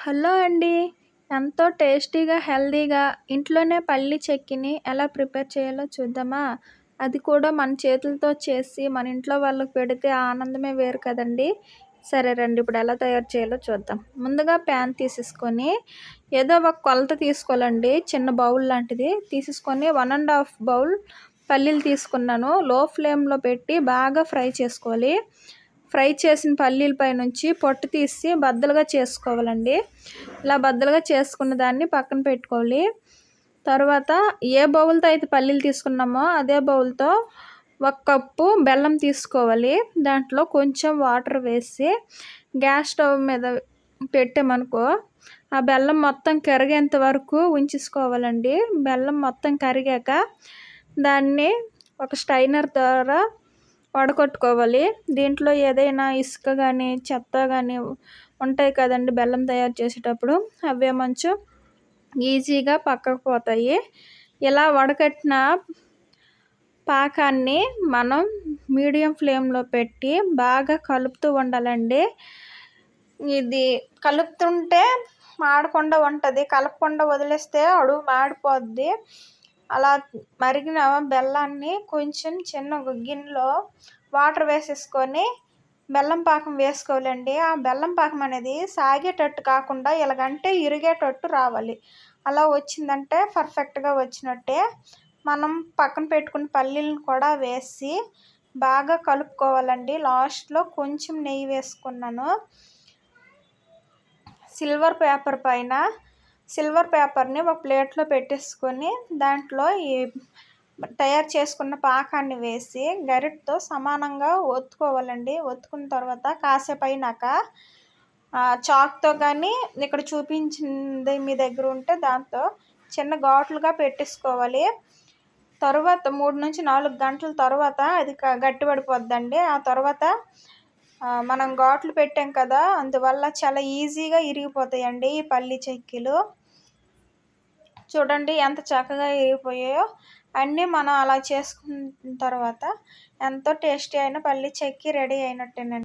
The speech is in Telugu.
హలో అండి. ఎంతో టేస్టీగా, హెల్తీగా ఇంట్లోనే పల్లి చెక్కిని ఎలా ప్రిపేర్ చేయాలో చూద్దామా? అది కూడా మన చేతులతో చేసి మన ఇంట్లో వాళ్ళకి పెడితే ఆ ఆనందమే వేరు కదండీ! సరే రండి ఇప్పుడు ఎలా తయారు చేయాలో చూద్దాం. ముందుగా ప్యాన్ తీసేసుకొని ఏదో ఒక కొలత తీసుకోవాలండి. చిన్న బౌల్ లాంటిది తీసేసుకొని 1 ½ బౌల్ పల్లీలు తీసుకున్నాను. లో ఫ్లేమ్‌లో పెట్టి బాగా ఫ్రై చేసుకోవాలి. ఫ్రై చేసిన పల్లీలపై నుంచి పొట్టు తీసి బద్దలుగా చేసుకోవాలండి. ఇలా బద్దలుగా చేసుకున్న దాన్ని పక్కన పెట్టుకోవాలి. తర్వాత ఏ బౌల్‌తో అయితే పల్లీలు తీసుకున్నామో అదే బౌల్‌తో 1 కప్పు బెల్లం తీసుకోవాలి. దాంట్లో కొంచెం వాటర్ వేసి గ్యాస్ స్టవ్ మీద పెట్టామనుకో ఆ బెల్లం మొత్తం కరిగేంత వరకు ఉంచేసుకోవాలండి. బెల్లం మొత్తం కరిగాక దాన్ని ఒక స్ట్రైనర్ ద్వారా వడకట్టుకోవాలి. దీంట్లో ఏదైనా ఇసుక కానీ, చెత్త కానీ ఉంటాయి కదండీ బెల్లం తయారు చేసేటప్పుడు. అవే మంచు ఈజీగా పక్కకు పోతాయి. ఇలా వడకట్టిన పాకాన్ని మనం మీడియం ఫ్లేమ్‌లో పెట్టి బాగా కలుపుతూ ఉండాలండి. ఇది కలుపుతుంటే మాడకుండా ఉంటది. కలపకుండా వదిలేస్తే అడుగు మాడిపోద్ది. అలా మరిగిన బెల్లాన్ని కొంచెం చిన్న గిన్నెలో వాటర్ వేసేసుకొని బెల్లం పాకం వేసుకోవాలండి. ఆ బెల్లం పాకం అనేది సాగేటట్టు కాకుండా ఎలాగంటే ఇరిగేటట్టు రావాలి. అలా వచ్చిందంటే పర్ఫెక్ట్‌గా వచ్చినట్టే. మనం పక్కన పెట్టుకున్న పల్లీలను కూడా వేసి బాగా కలుపుకోవాలండి. లాస్ట్‌లో కొంచెం నెయ్యి వేసుకున్నాను. సిల్వర్ పేపర్‌ని ఒక ప్లేట్‌లో పెట్టేసుకొని దాంట్లో ఈ తయారు చేసుకున్న పాకాన్ని వేసి గరిటెతో సమానంగా ఒత్తుకోవాలండి. ఒత్తుకున్న తర్వాత కాసేపు అయినాక చాక్‌తో కానీ ఇక్కడ చూపించింది మీ దగ్గర ఉంటే దాంతో చిన్న ఘాట్లుగా పెట్టేసుకోవాలి. తర్వాత 3-4 గంటల తర్వాత అది గట్టిపడిపోద్దండి. ఆ తర్వాత మనం ఘాట్లు పెట్టాం కదా! అందువల్ల చాలా ఈజీగా ఇరిగిపోతాయండి ఈ పల్లి చెక్కీలు. చూడండి ఎంత చక్కగా ఇరిగిపోయాయో. అన్నీ మనం అలా చేసుకున్న తర్వాత ఎంతో టేస్టీ అయిన పల్లి చెక్కీ రెడీ అయినట్టేనండి.